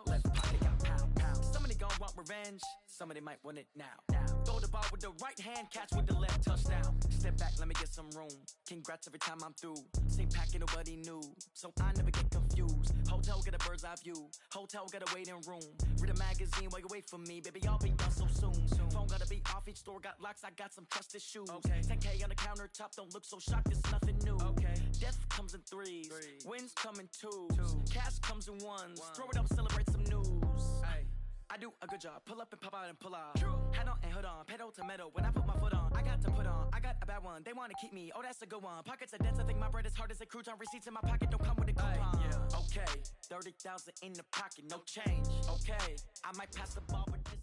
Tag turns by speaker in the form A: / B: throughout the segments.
A: Left pocket got pound, pound. Somebody gon' want revenge. Somebody might want it now. Throw the ball with the right hand, catch with the left, touchdown. Step back, let me get some room. Congrats every time I'm through. Same packet, nobody knew, so I never get confused. Hotel get a bird's eye view. Hotel get a waiting room. Read a magazine while you wait for me, baby. I'll be done so soon. Phone gotta be off. Each store got locks. I got some trusted shoes. 10K on the countertop. Don't look so shocked. It's nothing new. Death comes in threes. Wins come in twos. Cash comes in ones. Throw it up, celebrate some news. I do a good job. Pull up and pop out and pull out. Hat on and hood on. Pedal to metal. When I put my foot on, I got to put on. I got a bad one. They want to keep me. Oh, that's a good one. Pockets are dense. I think my bread is hard as a crouton. Receipts in my pocket don't come with a coupon. Okay, 30,000 in the pocket, no change. Okay, I might pass the ball, but this.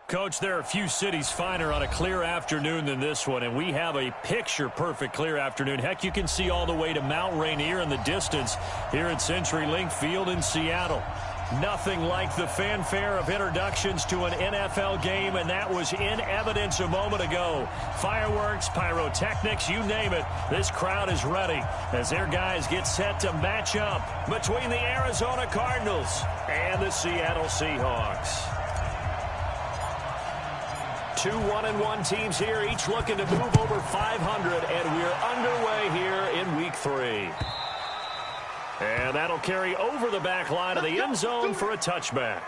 B: Coach, there are a few cities finer on a clear afternoon than this one, and we have a picture-perfect clear afternoon. Heck, you can see all the way to Mount Rainier in the distance here at CenturyLink Field in Seattle. Nothing like the fanfare of introductions to an NFL game, and that was in evidence a moment ago. Fireworks, pyrotechnics, you name it. This crowd is ready as their guys get set to match up between the Arizona Cardinals and the Seattle Seahawks. Two 1-1 teams here, each looking to move over 500, and we're underway here in Week 3. And that'll carry over the back line of the end zone for a touchback.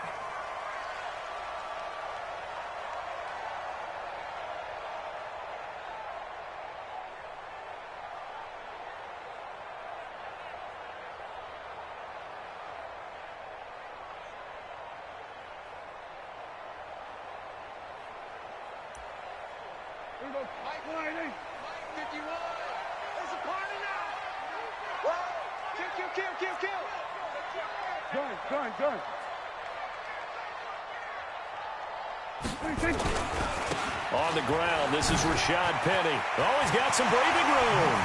B: On the ground, this is Rashad Penny. Oh, he's got some breathing room.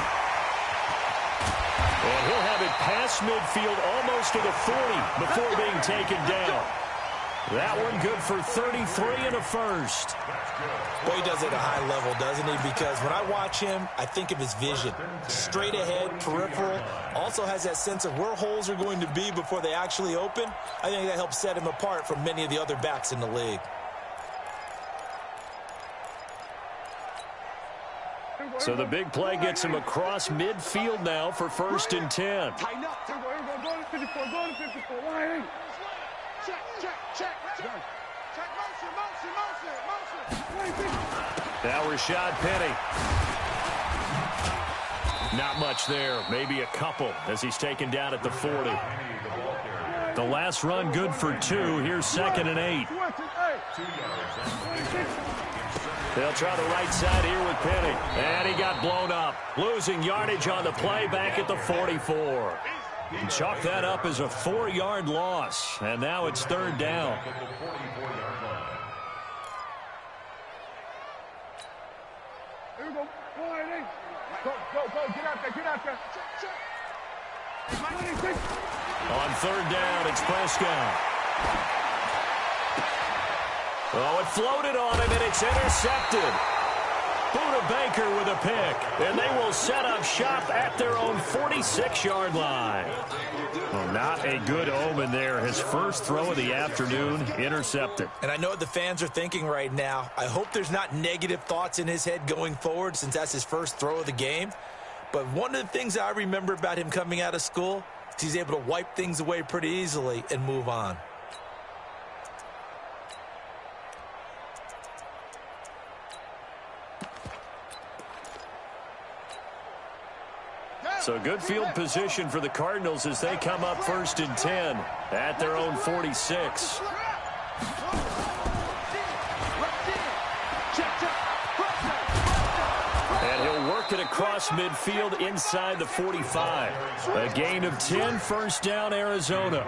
B: And he'll have it past midfield almost to the 40 before being taken down. That one good for 33 and a first.
C: Boy, he does it at a high level, doesn't he? Because when I watch him, I think of his vision. Straight ahead, peripheral. Also has that sense of where holes are going to be before they actually open. I think that helps set him apart from many of the other backs in the league.
B: So the big play gets him across midfield now for 1st and 10.
D: Tighten up. Go to 54. Go to 54. Line. Check. Motion.
B: Now Rashad Penny. Not much there. Maybe a couple as he's taken down at the 40. The last run good for 2. Here's 2nd and 8. They'll try the right side here with Penny. And he got blown up. Losing yardage on the play back at the 44. Chalk that up as a 4-yard loss. And now it's 3rd down.
D: Here we go. Go. Get out there.
B: On 3rd down, it's Prescott. Oh, it floated on him, and it's intercepted. Buda Baker with a pick, and they will set up shop at their own 46-yard line. Well, not a good omen there. His first throw of the afternoon intercepted.
C: And I know what the fans are thinking right now. I hope there's not negative thoughts in his head going forward since that's his first throw of the game. But one of the things I remember about him coming out of school is he's able to wipe things away pretty easily and move on.
B: So good field position for the Cardinals as they come up 1st and 10 at their own 46. And he'll work it across midfield inside the 45. A gain of 10, 1st down Arizona.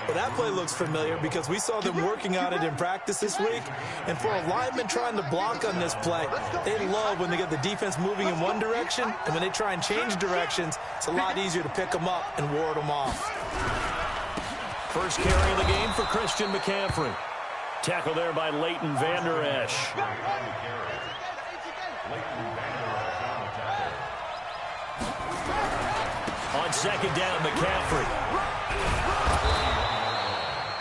C: Well, that play looks familiar because we saw them working on it in practice this week. And for a lineman trying to block on this play, they love when they get the defense moving in one direction. And when they try and change directions, it's a lot easier to pick them up and ward them off.
B: First carry of the game for Christian McCaffrey. Tackle there by Leighton Vander Esch. On on second down, McCaffrey.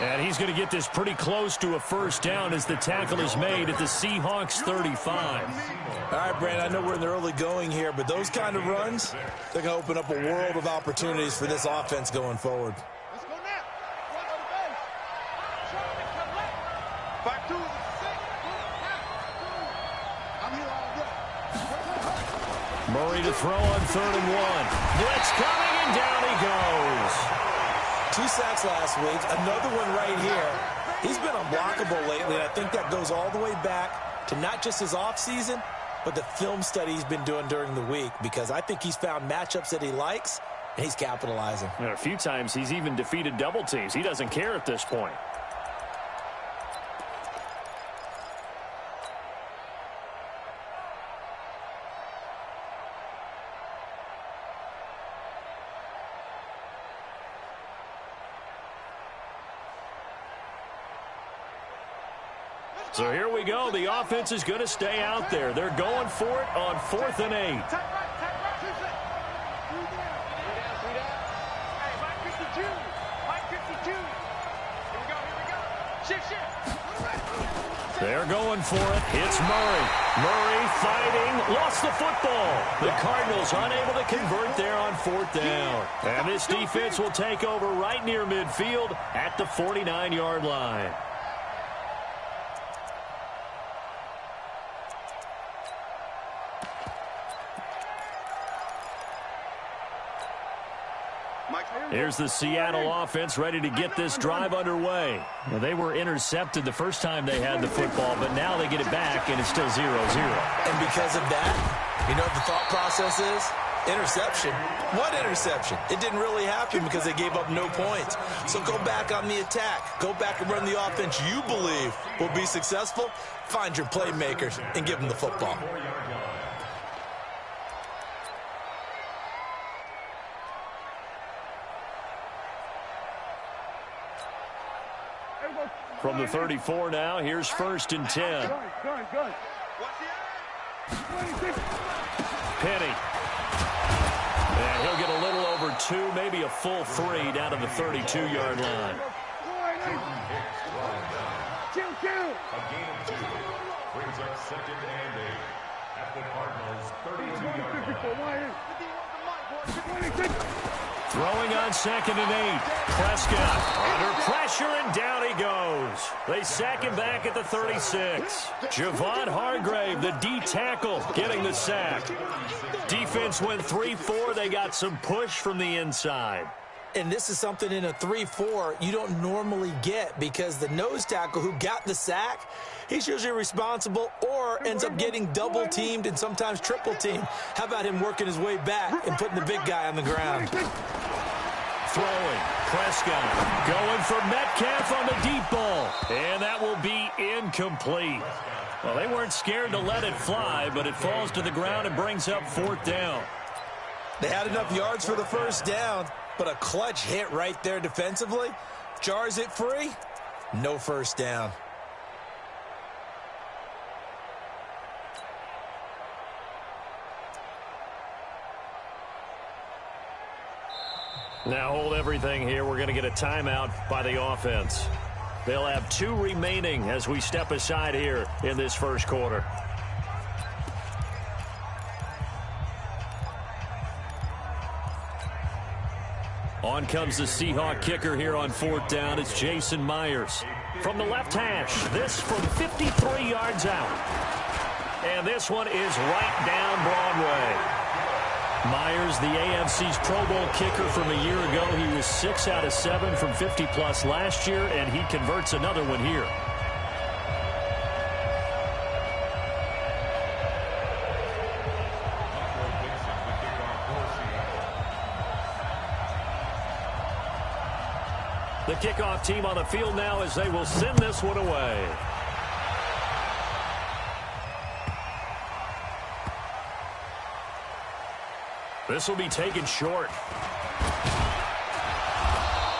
B: And he's going to get this pretty close to a first down as the tackle is made at the Seahawks 35.
C: All right, Brandon, I know we're in the early going here, but those kind of runs, they're going to open up a world of opportunities for this offense going forward.
D: Let's go now. One on the base. Try to collect. 5-2 is a 6. I'm here all day.
B: Murray to throw on 3rd and 1. Blitz coming, and down he goes.
C: 2 sacks last week, another one right here. He's been unblockable lately, and I think that goes all the way back to not just his offseason, but the film study he's been doing during the week, because I think he's found matchups that he likes, and he's capitalizing.
B: And a few times he's even defeated double teams. He doesn't care at this point. So here we go. The offense is going to stay out there. They're going for it on 4th and 8.
D: Tag right. 2 sets. 3 down. 3 down. Hey, Mike 52. Mike 52. Here we go. Shift.
B: They're going for it. It's Murray. Murray fighting. Lost the football. The Cardinals unable to convert there on 4th down. And this defense will take over right near midfield at the 49-yard line. Here's the Seattle offense ready to get this drive underway. Well, they were intercepted the first time they had the football, but now they get it back, and it's still 0-0.
C: And because of that, you know what the thought process is? Interception. What interception? It didn't really happen because they gave up no points. So go back on the attack. Go back and run the offense you believe will be successful. Find your playmakers and give them the football.
B: From the 34 now, here's 1st and 10.
D: Gun.
B: Penny. And he'll get a little over 2, maybe a full 3 down to the 32-yard line.
D: Kill.
E: A gain of 2 brings up 2nd and 8 at the Cardinals' 32-yard line.
B: Throwing on 2nd and 8. Prescott under pressure, and down he goes. They sack him back at the 36. Javon Hargrave, the D tackle, getting the sack. Defense went 3-4. They got some push from the inside.
C: And this is something in a 3-4 you don't normally get, because the nose tackle who got the sack, he's usually responsible or ends up getting double-teamed and sometimes triple-teamed. How about him working his way back and putting the big guy on the ground?
B: Throwing. Prescott going for Metcalf on the deep ball. And that will be incomplete. Well, they weren't scared to let it fly, but it falls to the ground and brings up 4th down.
C: They had enough yards for the first down, but a clutch hit right there defensively jars it free. No first down.
B: Now hold everything here. We're going to get a timeout by the offense. They'll have 2 remaining as we step aside here in this first quarter. On comes the Seahawk kicker here on 4th down. It's Jason Myers. From the left hash, this from 53 yards out. And this one is right down Broadway. Myers, the AFC's Pro Bowl kicker from a year ago. He was 6 out of 7 from 50-plus last year, and he converts another one here. The kickoff team on the field now as they will send this one away. This will be taken short.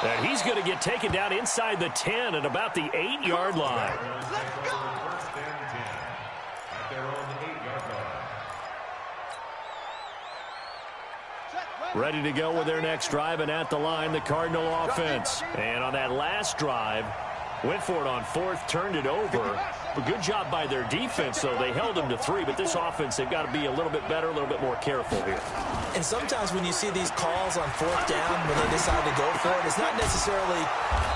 B: And he's going to get taken down inside the 10 at about the 8-yard line.
E: First and 10 at their own 8-yard line.
B: ready to go with their next drive, and at the line, the Cardinal offense. And on that last drive, went for it on fourth, turned it over. A good job by their defense, though. They held them to 3, but this offense, they've got to be a little bit better, a little bit more careful here.
C: And sometimes when you see these calls on fourth down, when they decide to go for it, it's not necessarily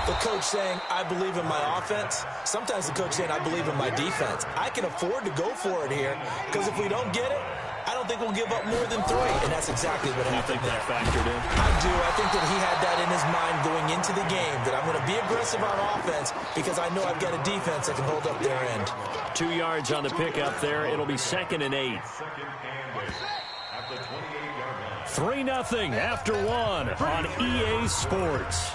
C: the coach saying, I believe in my offense. Sometimes the coach saying, I believe in my defense. I can afford to go for it here, because if we don't get it, I don't think we'll give up more than 3, and that's exactly what happened there.
B: You think that factored in?
C: I do. I think that he had that in his mind going into the game, that I'm going to be aggressive on offense because I know I've got a defense that can hold up their end.
B: 2 yards on the pickup there. It'll be 2nd and 8. 3-0 after 1 on EA Sports.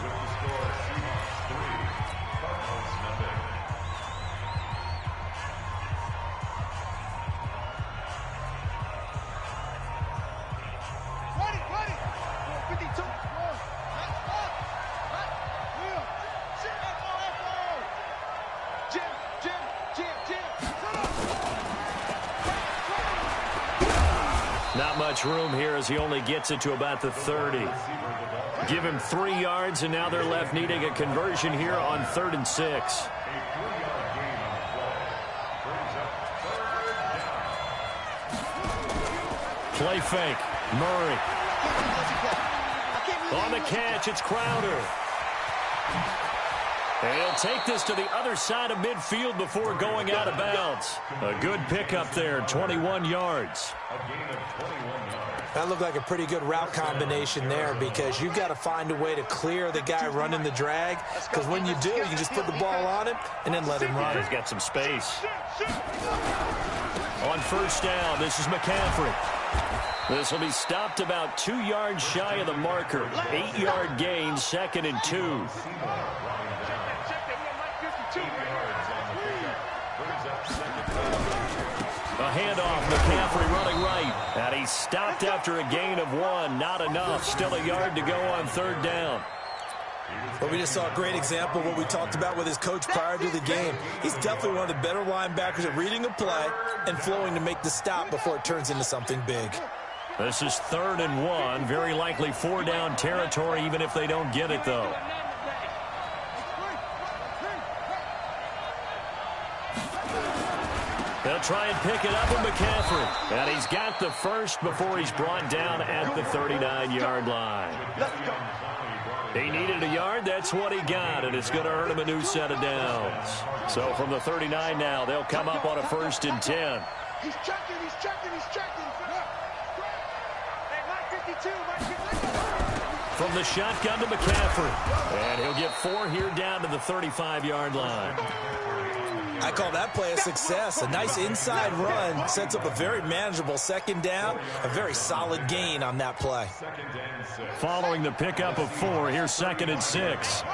B: Not much room here as he only gets it to about the 30. Give him 3 yards, and now they're left needing a conversion here on 3rd and 6. Play fake. Murray. On the catch, it's Crowder. And he'll take this to the other side of midfield before going out of bounds. A good pickup there, 21 yards.
C: That looked like a pretty good route combination there because you've got to find a way to clear the guy running the drag, because when you do, you can just put the ball on him and then let him run.
B: He's got some space. On 1st down, this is McCaffrey. This will be stopped about 2 yards shy of the marker. 8-yard gain, 2nd and 2. A handoff, McCaffrey running right. And he's stopped after a gain of 1. Not enough. Still a yard to go on 3rd down.
C: But we just saw a great example of what we talked about with his coach prior to the game. He's definitely one of the better linebackers at reading a play and flowing to make the stop before it turns into something big.
B: This is 3rd and 1. Very likely 4-down territory, even if they don't get it, though. They'll try and pick it up with McCaffrey. And he's got the first before he's brought down at the 39-yard line. He needed a yard. That's what he got, and it's going to earn him a new set of downs. So from the 39 now, they'll come up on a 1st and 10.
D: He's checking, he's checking, he's checking. Hey, Mike 52, Mike 52.
B: From the shotgun to McCaffrey. And he'll get 4 here down to the 35-yard line.
C: I call that play a success. A nice inside run sets up a very manageable 2nd down, a very solid gain on that play.
B: Following the pickup of 4, here's 2nd and 6.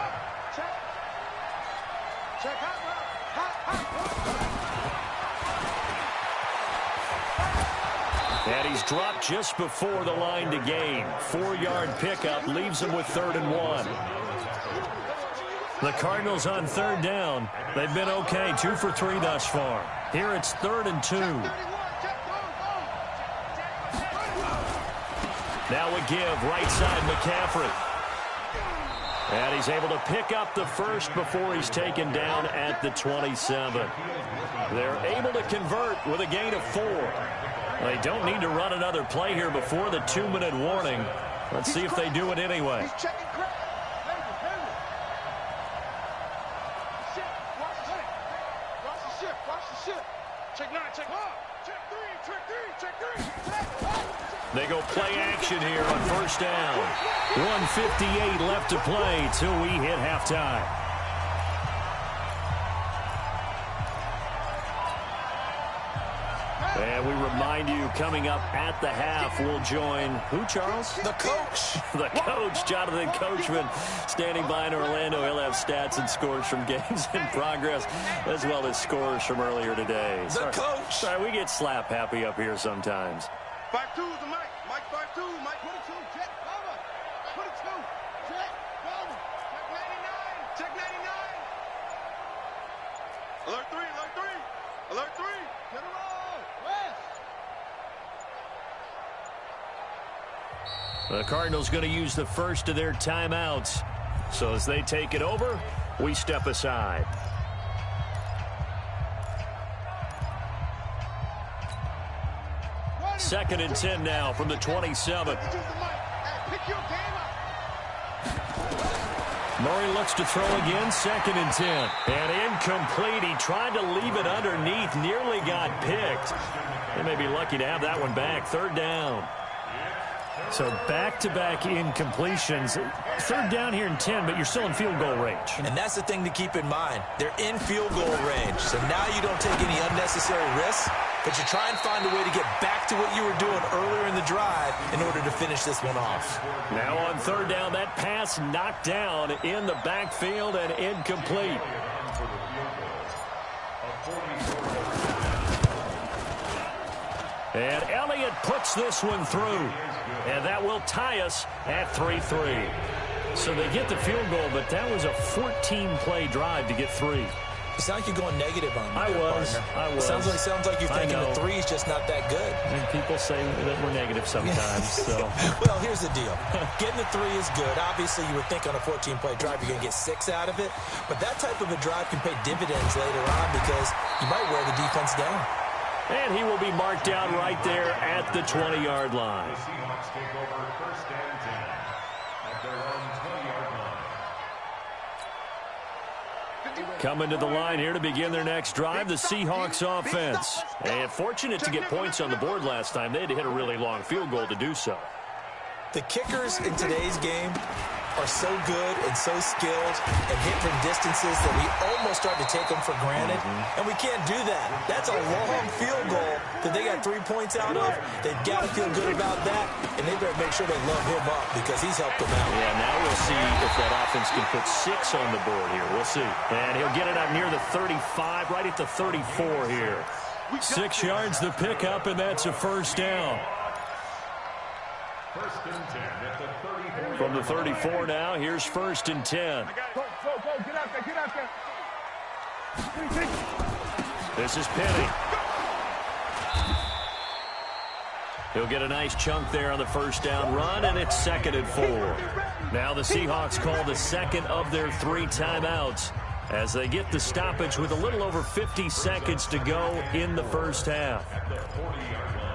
B: And he's dropped just before the line to gain. 4-yard pickup leaves him with 3rd and 1. The Cardinals on 3rd down. They've been okay, 2 for 3 thus far. Here it's 3rd and 2. Now a give, right side McCaffrey. And he's able to pick up the first before he's taken down at the 27. They're able to convert with a gain of 4. They don't need to run another play here before the 2-minute warning. Let's see if they do it anyway. They go play action here on 1st down. 1:58 left to play till we hit halftime. And we remind you, coming up at the half, we'll join who, Charles?
C: The coach.
B: The coach, Jonathan Coachman, standing by in Orlando. He'll have stats and scores from games in progress, as well as scores from earlier today.
C: The coach.
B: Sorry, we get slap happy up here sometimes.
D: 5-2 is the Mike. Mike 5-2. Mike 22. Check cover. 22. Check cover. Check 99. Check 99. Alert 3. Alert 3. Alert 3. Get it roll. West.
B: The Cardinals going to use the first of their timeouts. So as they take it over, we step aside. Second and 10 now from the 27. Murray looks to throw again, second and 10. And incomplete. He tried to leave it underneath, nearly got picked. They may be lucky to have that one back. Third down.
F: So back-to-back incompletions. Third down here in 10, but you're still in field goal range.
C: And that's the thing to keep in mind. They're in field goal range. So now you don't take any unnecessary risks, but you try and find a way to get back to what you were doing earlier in the drive in order to finish this one off.
B: Now on third down, that pass knocked down in the backfield and incomplete. And Elliott puts this one through. And that will tie us at 3-3.
F: So they get the field goal, but that was a 14-play drive to get 3.
C: It sounds like you're going negative on me.
F: I was.
C: It sounds like you're thinking the 3 is just not that good.
F: And people say that we're negative sometimes. So.
C: Well, here's the deal. Getting the 3 is good. Obviously, you would think on a 14-play drive you're going to get 6 out of it. But that type of a drive can pay dividends later on because you might wear the defense down.
B: And he will be marked down right there at the 20-yard line.
E: The Seahawks take over first and 10 at their own 20-yard line.
B: Coming to the line here to begin their next drive, the Seahawks offense. And fortunate to get points on the board last time. They had to hit a really long field goal to do so.
C: The kickers in today's game are so good and so skilled and hit from distances that we almost start to take them for granted, and we can't do that. That's a long field goal that they got 3 points out of. They've got to feel good about that, and they better make sure they love him up because he's helped them out.
B: Yeah, now we'll see if that offense can put 6 on the board here. We'll see. And he'll get it up near the 35, right at the 34 here.
F: 6 yards the pickup, and that's a first down.
E: First and 10 at the 34.
B: From the 34 now, here's first and 10.
D: Go, get out there,
B: This is Penny. He'll get a nice chunk there on the first down run, and it's second and 4. Now the Seahawks call the second of their 3 timeouts as they get the stoppage with a little over 50 seconds to go in the first half.
E: At the 40-yard line.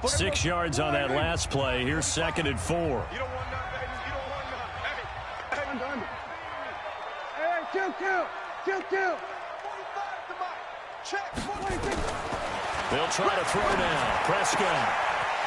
B: 6 yards on that last play. Here's second and 4.
D: You don't want none, baby. You don't want none. Hey, chill. 45 to my check. 46.
B: They'll try to throw now. Prescott.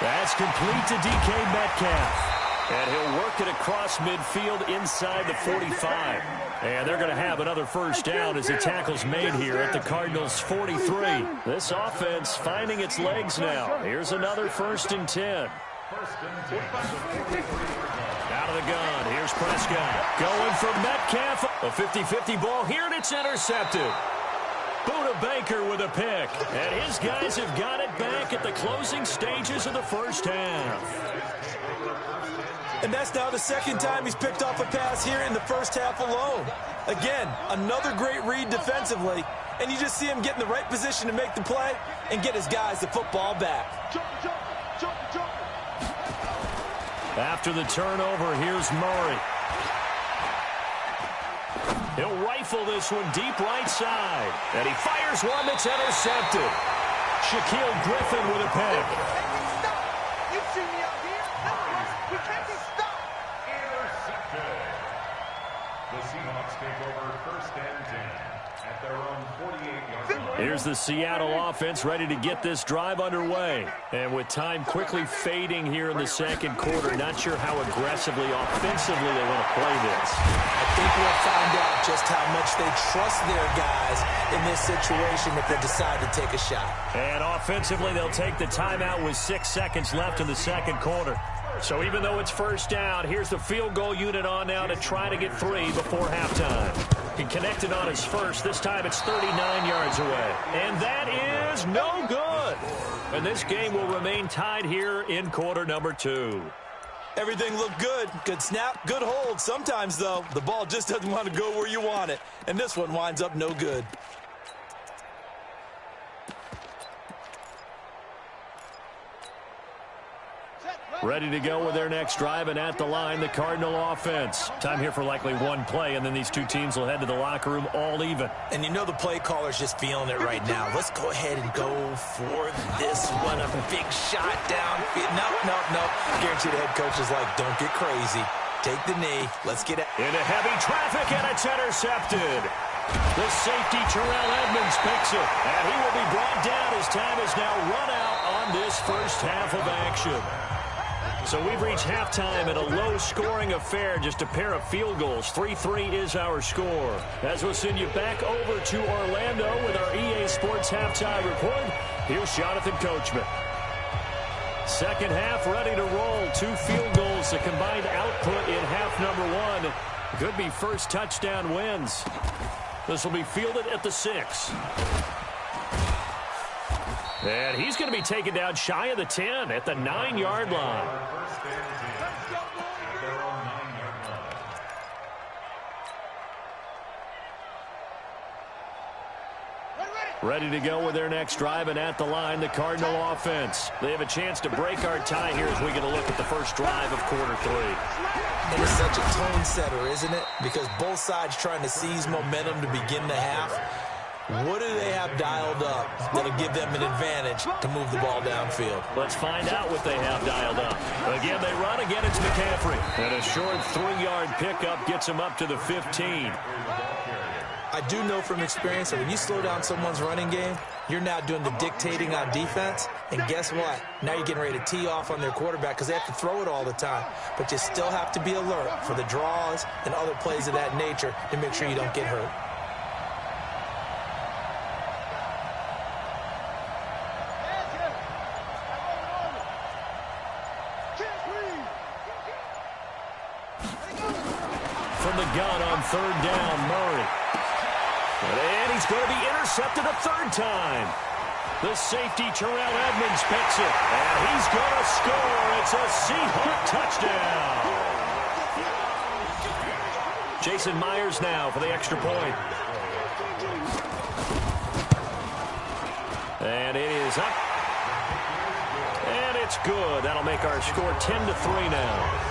B: That's complete to DK Metcalf. And he'll work it across midfield inside the 45. And they're going to have another first down as the tackle's made here at the Cardinals' 43. This offense finding its legs now. Here's another first and 10.
E: First and 10 at the 43-yard
B: Out of the gun. Here's Prescott. Going for Metcalf. A 50-50 ball here, and it's intercepted. Buda Baker with a pick. And his guys have got it back at the closing stages of the first half.
C: And that's now the second time he's picked off a pass here in the first half alone. Again, another great read defensively, and you just see him get in the right position to make the play and get his guys the football back.
D: Jump.
B: After the turnover, here's Murray. He'll rifle this one deep right side, and he fires one that's intercepted. Shaquille Griffin with a pick.
D: You see me out here? We can't be stopped.
E: Intercepted. The Seahawks take over first and 10 at their own 48-yard line.
B: Here's the Seattle offense ready to get this drive underway. And with time quickly fading here in the second quarter, not sure how aggressively, offensively they want to play this.
C: I think we'll find out just how much they trust their guys in this situation if they decide to take a shot.
B: And offensively, they'll take the timeout with 6 seconds left in the second quarter. So even though it's first down, here's the field goal unit on now to try to get 3 before halftime. He connected on his first. This time it's 39 yards away. And that is no good. And this game will remain tied here in quarter number 2.
C: Everything looked good. Good snap, good hold. Sometimes, though, the ball just doesn't want to go where you want it. And this one winds up no good.
B: Ready to go with their next drive, and at the line, the Cardinal offense. Time here for likely one play, and then these two teams will head to the locker room all even.
C: And you know the play caller's just feeling it right now. Let's go ahead and go for this one. A big shot down. No. Guarantee the head coach is like, don't get crazy. Take the knee. Let's get it.
B: Into heavy traffic, and it's intercepted. The safety, Terrell Edmonds, picks it. And he will be brought down as time is now run out on this first half of action. So we've reached halftime at a low-scoring affair, just a pair of field goals. 3-3 is our score. As we'll send you back over to Orlando with our EA Sports Halftime Report, here's Jonathan Coachman. Second half ready to roll. 2 field goals, the combined output in half number 1. Could be first touchdown wins. This will be fielded at the 6. And he's going to be taken down shy of the 10 at the 9-yard line. Ready to go with their next drive, and at the line, the Cardinal offense. They have a chance to break our tie here as we get a look at the first drive of quarter 3.
C: And it's such a tone setter, isn't it? Because both sides trying to seize momentum to begin the half. What do they have dialed up that'll give them an advantage to move the ball downfield?
B: Let's find out what they have dialed up. Again, they run. Again, it's McCaffrey. And a short 3-yard pickup gets him up to the 15.
C: I do know from experience that when you slow down someone's running game, you're now doing the dictating on defense. And guess what? Now you're getting ready to tee off on their quarterback because they have to throw it all the time. But you still have to be alert for the draws and other plays of that nature to make sure you don't get hurt.
B: From the gun on third down, Murray. And he's going to be intercepted a third time. The safety, Terrell Edmonds, picks it. And he's going to score. It's a Seahawk touchdown. Jason Myers now for the extra point. And it is up. And it's good. That'll make our score 10-3 now.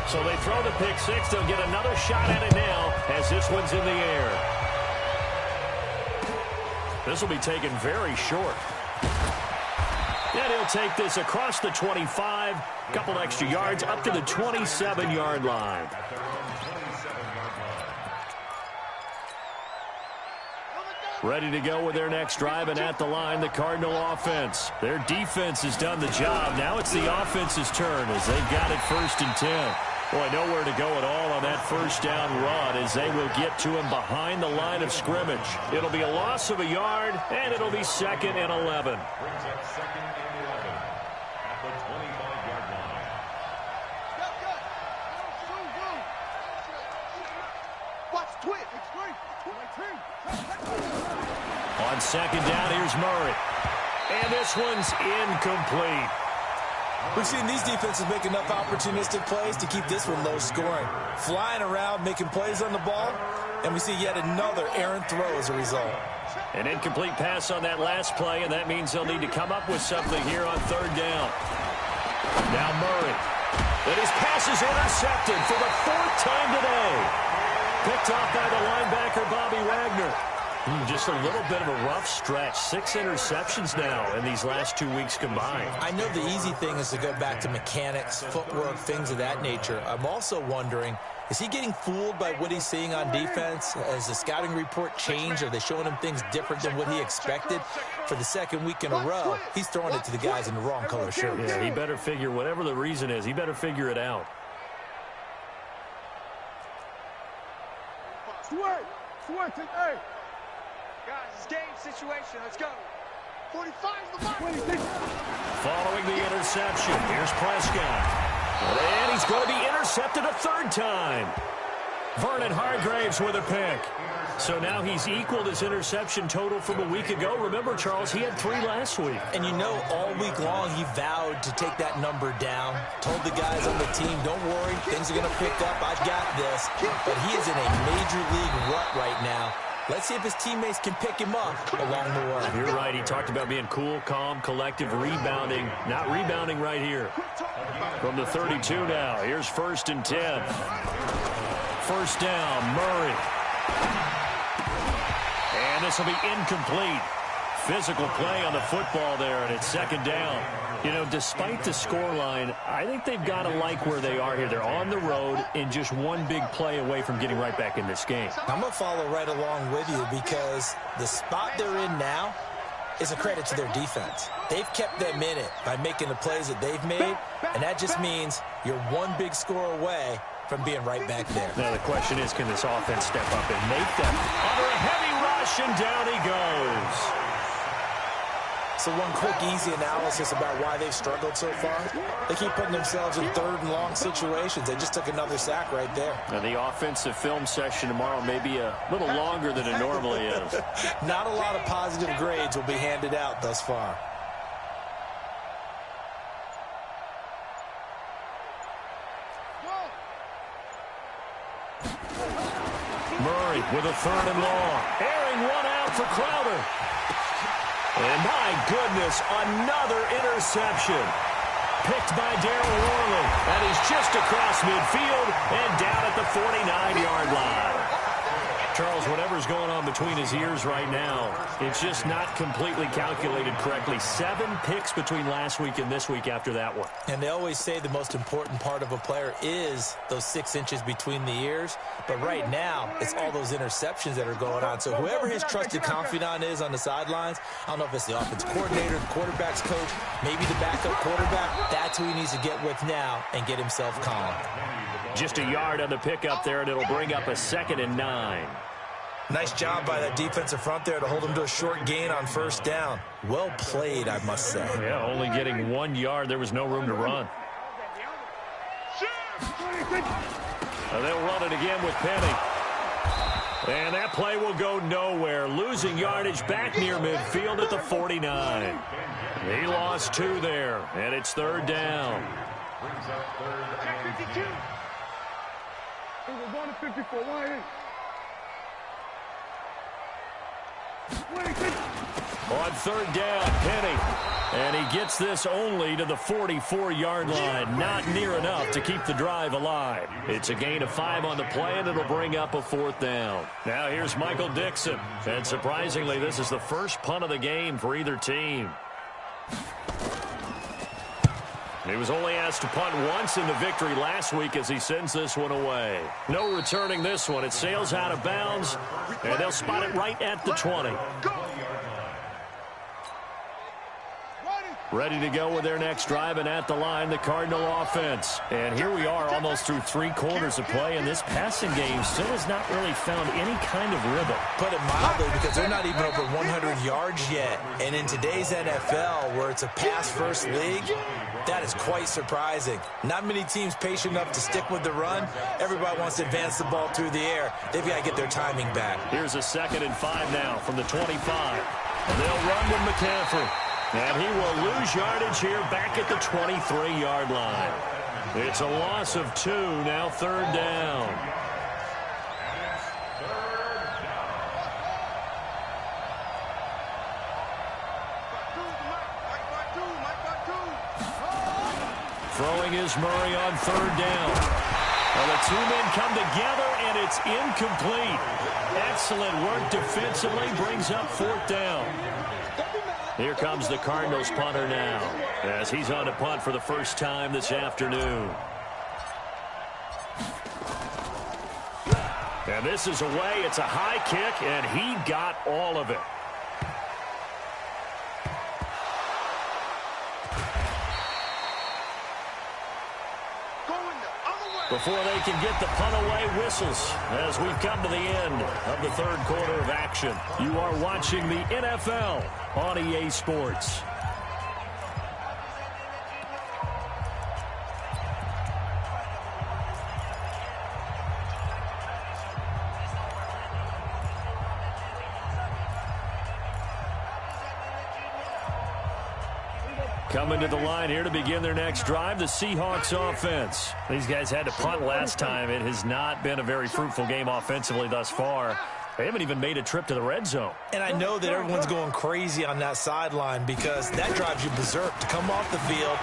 B: So they throw the pick 6. They'll get another shot at it now as this one's in the air. This will be taken very short. And he'll take this across the 25. A couple extra yards up to the 27-yard line. Ready to go with their next drive, and at the line, the Cardinal offense. Their defense has done the job. Now it's the offense's turn as they've got it 1st and 10. Boy, nowhere to go at all on that first down run as they will get to him behind the line of scrimmage. It'll be a loss of a yard, and it'll be 2nd and 11.
E: Brings up 2nd and 11 at the 25-yard line.
D: Watch twitch.
B: On 2nd down, here's Murray. And this one's incomplete.
C: We've seen these defenses make enough opportunistic plays to keep this one low scoring. Flying around, making plays on the ball, and we see yet another errant throw as a result.
B: An incomplete pass on that last play, and that means they'll need to come up with something here on 3rd down. Now Murray. And his pass is intercepted for the 4th time today. Picked off by the linebacker, Bobby Wagner. Just a little bit of a rough stretch. 6 interceptions now in these last 2 weeks combined.
C: I know the easy thing is to go back to mechanics, footwork, things of that nature. I'm also wondering, is he getting fooled by what he's seeing on defense? Has the scouting report changed? Are they showing him things different than what he expected? For the 2nd week in a row, he's throwing it to the guys in the wrong color shirts.
B: Yeah, he better figure, whatever the reason is, he better figure it out.
D: Switch it, hey. Guys, it's game situation. Let's go. 45 the mark.
B: Following the interception, here's Prescott. And he's going to be intercepted a 3rd time. Vernon Hargraves with a pick. So now he's equaled his interception total from a week ago. Remember, Charles, he had 3 last week.
C: And you know, all week long he vowed to take that number down. Told the guys on the team, don't worry, things are going to pick up. I've got this. But he is in a major league rut right now. Let's see if his teammates can pick him up along the way.
B: You're right. He talked about being cool, calm, collective, rebounding. Not rebounding right here. From the 32 now. Here's 1st and 10. First down, Murray. And this will be incomplete. Physical play on the football there, and it's 2nd down. You know, despite the scoreline, I think they've got to like where they are here. They're on the road and just one big play away from getting right back in this game.
C: I'm going to follow right along with you because the spot they're in now is a credit to their defense. They've kept them in it by making the plays that they've made, and that just means you're one big score away from being right back there.
B: Now the question is, can this offense step up and make them? Under a heavy rush, and down he goes.
C: So one quick, easy analysis about why they've struggled so far. They keep putting themselves in 3rd and long situations. They just took another sack right there.
B: Now the offensive film session tomorrow may be a little longer than it normally is.
C: Not a lot of positive grades will be handed out thus far.
B: Murray with a 3rd and long. Airing one out for Crowder. And my goodness, another interception. Picked by Darryl Worley. And he's just across midfield and down at the 49-yard line. Charles, whatever's going on between his ears right now, it's just not completely calculated correctly. 7 picks between last week and this week after that one.
C: And they always say the most important part of a player is those 6 inches between the ears. But right now, it's all those interceptions that are going on. So whoever his trusted confidant is on the sidelines, I don't know if it's the offense coordinator, the quarterback's coach, maybe the backup quarterback, that's who he needs to get with now and get himself calm.
B: Just a yard on the pickup there, and it'll bring up a 2nd and 9.
C: Nice job by that defensive front there to hold him to a short gain on 1st down. Well played, I must say.
B: Yeah, only getting 1 yard. There was no room to run. They'll run it again with Penny. And that play will go nowhere. Losing yardage back near midfield at the 49. He lost 2 there, and it's 3rd down.
E: Brings up 3rd and 10.
D: It was 154. Why ain't?
B: On 3rd down, Penny. And he gets this only to the 44-yard line. Not near enough to keep the drive alive. It's a gain of 5 on the play, and it'll bring up a 4th down. Now here's Michael Dixon. And surprisingly, this is the first punt of the game for either team. He was only asked to punt once in the victory last week as he sends this one away. No returning this one. It sails out of bounds, and they'll spot it right at the 20. Ready to go with their next drive, and at the line, the Cardinal offense. And here we are almost through 3 quarters of play, and this passing game still has not really found any kind of rhythm.
C: Put it mildly, because they're not even over 100 yards yet. And in today's NFL, where it's a pass-first league, that is quite surprising. Not many teams patient enough to stick with the run. Everybody wants to advance the ball through the air. They've got to get their timing back.
B: Here's a 2nd and 5 now from the 25. And they'll run with McCaffrey. And he will lose yardage here back at the 23-yard line. It's a loss of 2, now 3rd down. Throwing is Murray on 3rd down. Well, the 2 men come together, and it's incomplete. Excellent work defensively, brings up 4th down. Here comes the Cardinals punter now, as he's on to punt for the first time this afternoon. And this is away. It's a high kick, and he got all of it. Before they can get the punt away, whistles as we've come to the end of the 3rd quarter of action. You are watching the NFL on EA Sports. Coming to the line here to begin their next drive, the Seahawks offense. These guys had to punt last time. It has not been a very fruitful game offensively thus far. They haven't even made a trip to the red zone.
C: And I know that everyone's going crazy on that sideline because that drives you berserk to come off the field,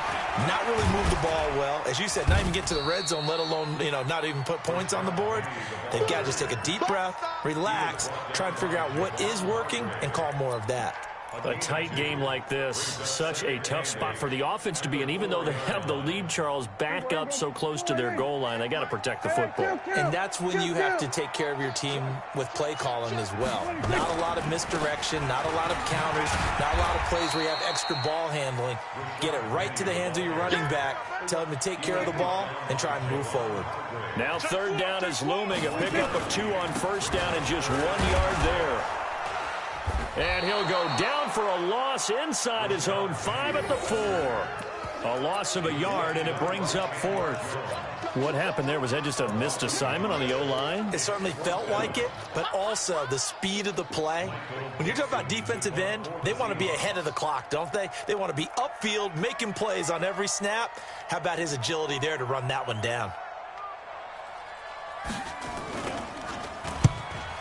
C: not really move the ball well. As you said, not even get to the red zone, let alone, not even put points on the board. They've got to just take a deep breath, relax, try and figure out what is working, and call more of that.
B: A tight game like this, such a tough spot for the offense to be in. Even though they have the lead, Charles, back up so close to their goal line, they got to protect the football.
C: And that's when you have to take care of your team with play calling as well. Not a lot of misdirection, not a lot of counters, not a lot of plays where you have extra ball handling. Get it right to the hands of your running back, tell him to take care of the ball, and try and move forward.
B: Now third down is looming, a pickup of 2 on first down and just 1 yard there. And he'll go down for a loss inside his own 5 at the 4. A loss of a yard, and it brings up 4th. What happened there? Was that just a missed assignment on the O-line?
C: It certainly felt like it, but also the speed of the play. When you're talking about defensive end, they want to be ahead of the clock, don't they? They want to be upfield, making plays on every snap. How about his agility there to run that one down?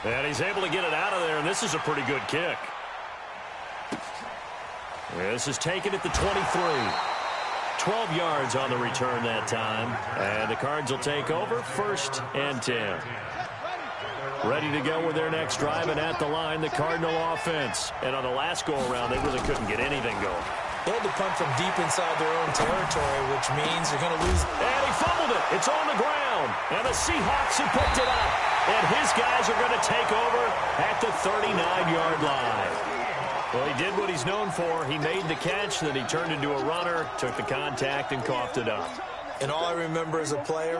B: And he's able to get it out of there, and this is a pretty good kick. This is taken at the 23. 12 yards on the return that time. And the Cards will take over, 1st and 10. Ready to go with their next drive, and at the line, the Cardinal offense. And on the last go-around, they really couldn't get anything going.
C: They had to punt from deep inside their own territory, which means they're going to lose.
B: And he fumbled it. It's on the ground. And the Seahawks have picked it up. And his guys are going to take over at the 39-yard line. Well, he did what he's known for. He made the catch, then he turned into a runner, took the contact, and coughed it up.
C: And all I remember as a player,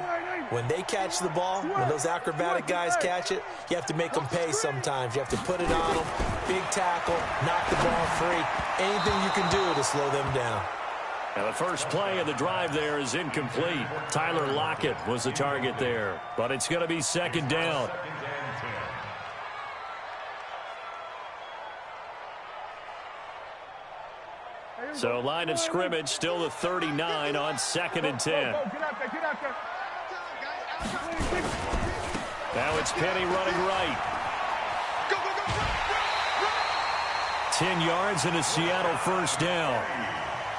C: when they catch the ball, when those acrobatic guys catch it, you have to make them pay sometimes. You have to put it on them, big tackle, knock the ball free. Anything you can do to slow them down.
B: Now the first play of the drive there is incomplete. Tyler Lockett was the target there, but it's going to be 2nd down. So line of scrimmage, still the 39 on 2nd and 10. Now it's Penny running right. 10 yards and a Seattle 1st down.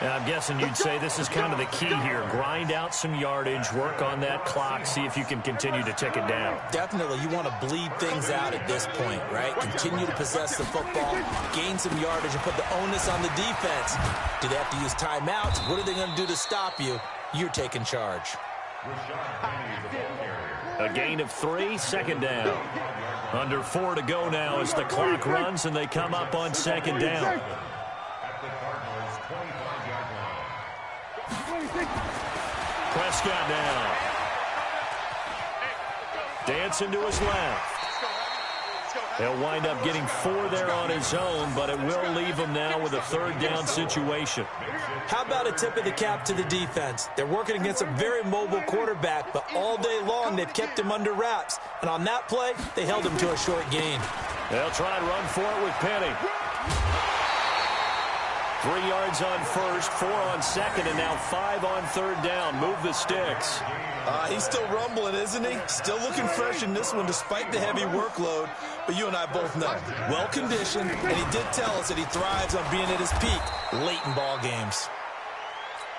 B: And I'm guessing you'd say this is kind of the key here. Grind out some yardage, work on that clock, see if you can continue to tick it down.
C: Definitely, you want to bleed things out at this point, right? Continue to possess the football, gain some yardage, and put the onus on the defense. Do they have to use timeouts? What are they going to do to stop you? You're taking charge.
B: A gain of 3, 2nd down. Under 4 to go now as the clock runs, and they come up on 2nd down. Prescott now. Dancing to his left. He'll wind up getting 4 there on his own, but it will leave him now with a 3rd down situation.
C: How about a tip of the cap to the defense? They're working against a very mobile quarterback, but all day long they've kept him under wraps. And on that play, they held him to a short gain.
B: They'll try and run for it with Penny. 3 yards on 1st, 4 on 2nd, and now 5 on 3rd down. Move the sticks.
C: He's still rumbling, isn't he? Still looking fresh in this one despite the heavy workload. But you and I both know, well-conditioned, and he did tell us that he thrives on being at his peak late in ball games.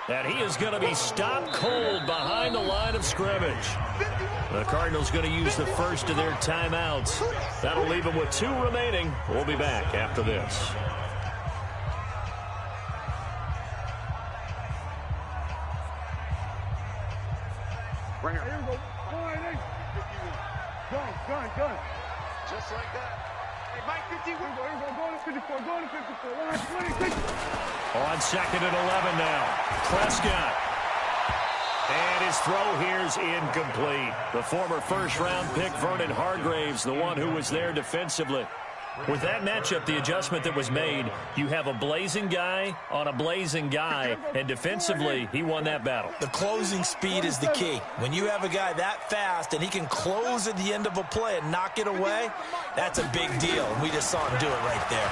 B: And he is going to be stopped cold behind the line of scrimmage. The Cardinals going to use the first of their timeouts. That'll leave them with 2 remaining. We'll be back after this.
D: Bring her. Here we go. Gun. Just like that. Hey, Mike, 50. Here we go. Go to 54. Go to 54. 26.
B: On 2nd and 11 now. Prescott. And his throw here's incomplete. The former first-round pick, Vernon Hargraves, the one who was there defensively. With that matchup, the adjustment that was made, you have a blazing guy on a blazing guy, and defensively, he won that battle.
C: The closing speed is the key. When you have a guy that fast and he can close at the end of a play and knock it away, that's a big deal. We just saw him do it right there.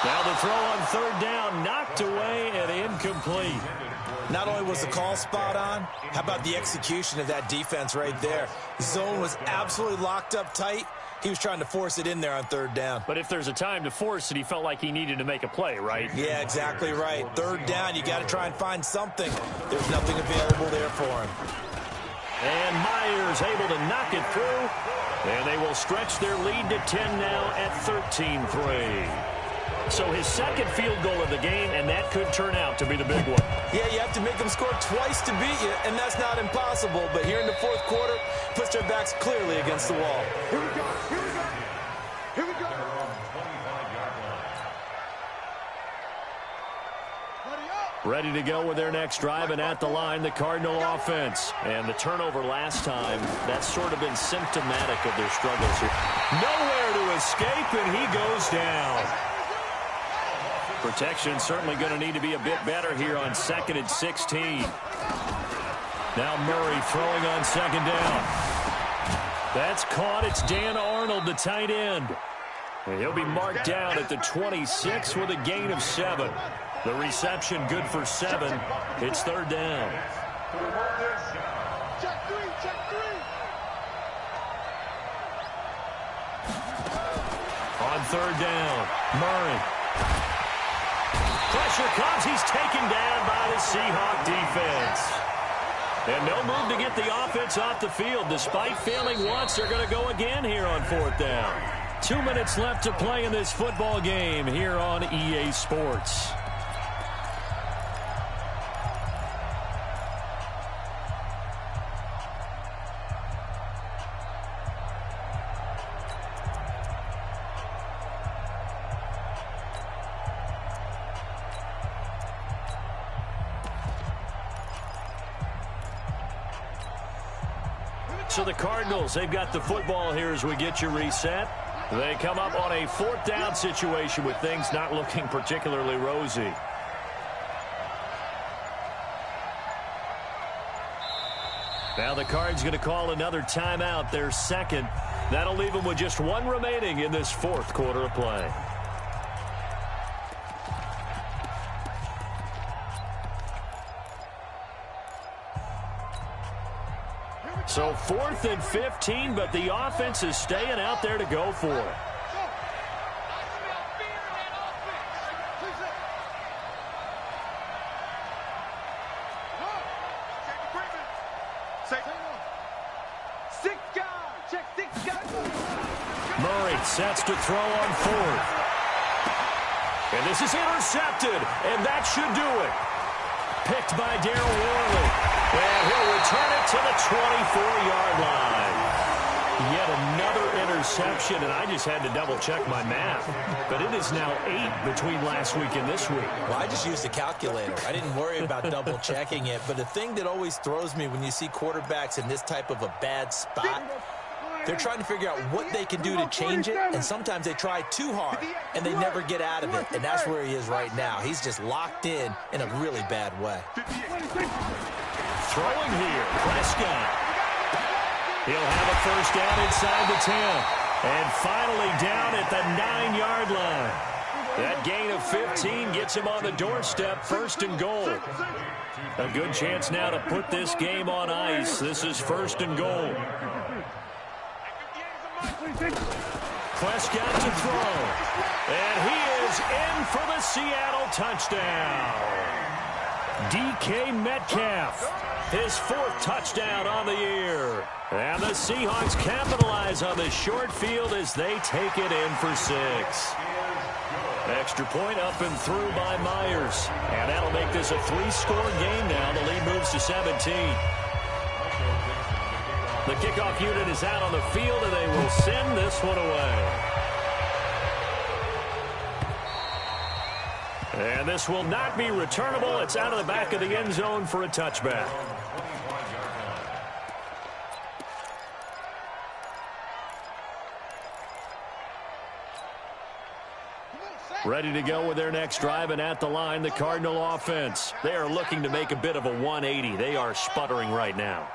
B: Now the throw on third down, knocked away and incomplete.
C: Not only was the call spot on, how about the execution of that defense right there? The zone was absolutely locked up tight. He was trying to force it in there on third down.
F: But if there's a time to force it, he felt like he needed to make a play, right?
C: Yeah, exactly right. Third down, you got to try and find something. There's nothing available there for him.
B: And Myers able to knock it through. And they will stretch their lead to 10 now at 13-3. So his second field goal of the game, and that could turn out to be the big one.
C: Yeah, you have to make them score twice to beat you, and that's not impossible. But here in the fourth quarter, puts their backs clearly against the wall.
D: Here we go. Here we go. Here we go.
B: Ready to go with their next drive, and at the line, the Cardinal offense. And the turnover last time, that's sort of been symptomatic of their struggles here. Nowhere to escape, and he goes down. Protection certainly going to need to be a bit better here on 2nd and 16. Now Murray throwing on second down. That's caught. It's Dan Arnold, the tight end. And he'll be marked down at the 26 with a gain of 7. The reception good for 7. It's third down.
D: Check three.
B: On third down, Murray. Pressure comes. He's taken down by the Seahawk defense. And no move to get the offense off the field. Despite failing once, they're going to go again here on fourth down. 2 minutes left to play in this football game here on EA Sports. So the Cardinals, they've got the football here as we get you reset. They come up on a fourth down situation with things not looking particularly rosy. Now the Cards going to call another timeout, their second. That'll leave them with just one remaining in this fourth quarter of play. So 4th and 15, but the offense is staying out there to go for it. Murray sets to throw on 4th. And this is intercepted, and that should do it. Picked by Darryl Worley. And he'll return it to the 24-yard line. Yet another interception, and I just had to double-check my math. But it is now 8 between last week and this week.
C: Well, I just used a calculator. I didn't worry about double-checking it. But the thing that always throws me when you see quarterbacks in this type of a bad spot, they're trying to figure out what they can do to change it, and sometimes they try too hard, and they never get out of it. And that's where he is right now. He's just locked in a really bad way.
B: Throwing here, Prescott. He'll have a first down inside the 10. And finally down at the 9-yard line. That gain of 15 gets him on the doorstep, 1st and goal. A good chance now to put this game on ice. This is 1st and goal. Prescott to throw. And he is in for the Seattle touchdown. DK Metcalf, his 4th touchdown on the year. And the Seahawks capitalize on the short field as they take it in for 6. Extra point up and through by Myers. And that'll make this a 3-score game now. The lead moves to 17. The kickoff unit is out on the field, and they will send this one away. And this will not be returnable. It's out of the back of the end zone for a touchback. Ready to go with their next drive, and at the line, the Cardinal offense. They are looking to make a bit of a 180. They are sputtering right now.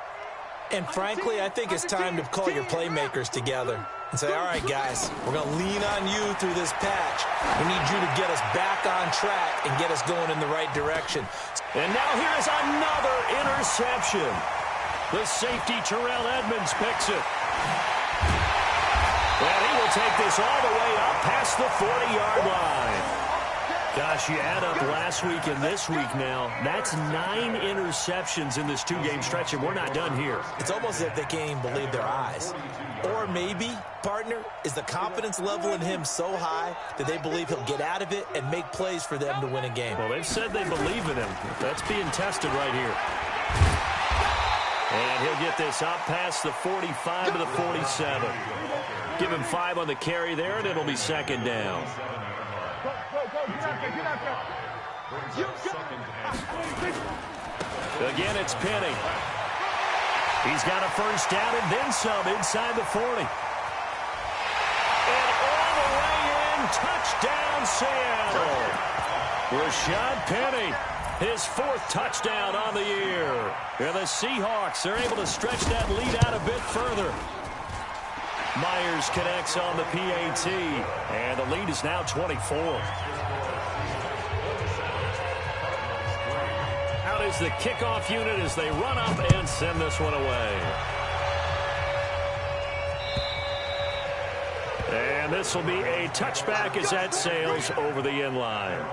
C: And frankly, I think it's time to call your playmakers together. and say, all right, guys, we're going to lean on you through this patch. We need you to get us back on track and get us going in the right direction.
B: And now here is another interception. The safety, Terrell Edmonds, picks it. And he will take this all the way up past the 40-yard line. Gosh, you add up last week and this week now, that's 9 interceptions in this 2-game stretch, and we're not done here.
C: It's almost as if they can't even believe their eyes. Or maybe, partner, is the confidence level in him so high that they believe he'll get out of it and make plays for them to win a game.
B: Well, they've said they believe in him. That's being tested right here. And he'll get this up past the 45 to the 47. Give him 5 on the carry there, and it'll be second down. Again, it's Penny. He's got a first down and then some inside the 40. And all the way in, touchdown Seattle. Rashad Penny, his 4th touchdown on the year. And the Seahawks are able to stretch that lead out a bit further. Myers connects on the PAT, and the lead is now 24. Out is the kickoff unit as they run up and send this one away. And this will be a touchback as that sails over the end line.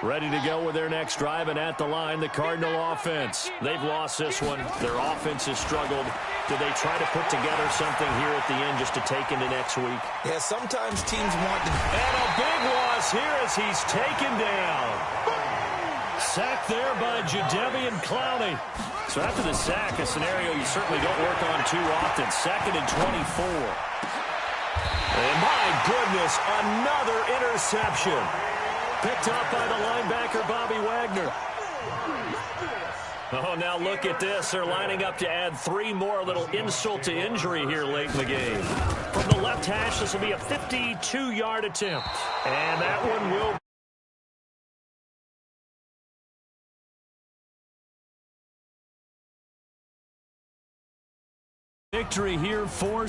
B: Ready to go with their next drive, and at the line, the Cardinal offense. They've lost this one. Their offense has struggled. Do they try to put together something here at the end just to take into next week?
C: Yeah, sometimes teams want to.
B: And a big loss here as he's taken down. Sacked there by Jadeveon Clowney. So after the sack, a scenario you certainly don't work on too often. 2nd and 24. And my goodness, another interception. Picked up by the linebacker, Bobby Wagner. Oh, now look at this. They're lining up to add 3 more, little insult to injury here late in the game. From the left hash, this will be a 52-yard attempt. And that one will victory here for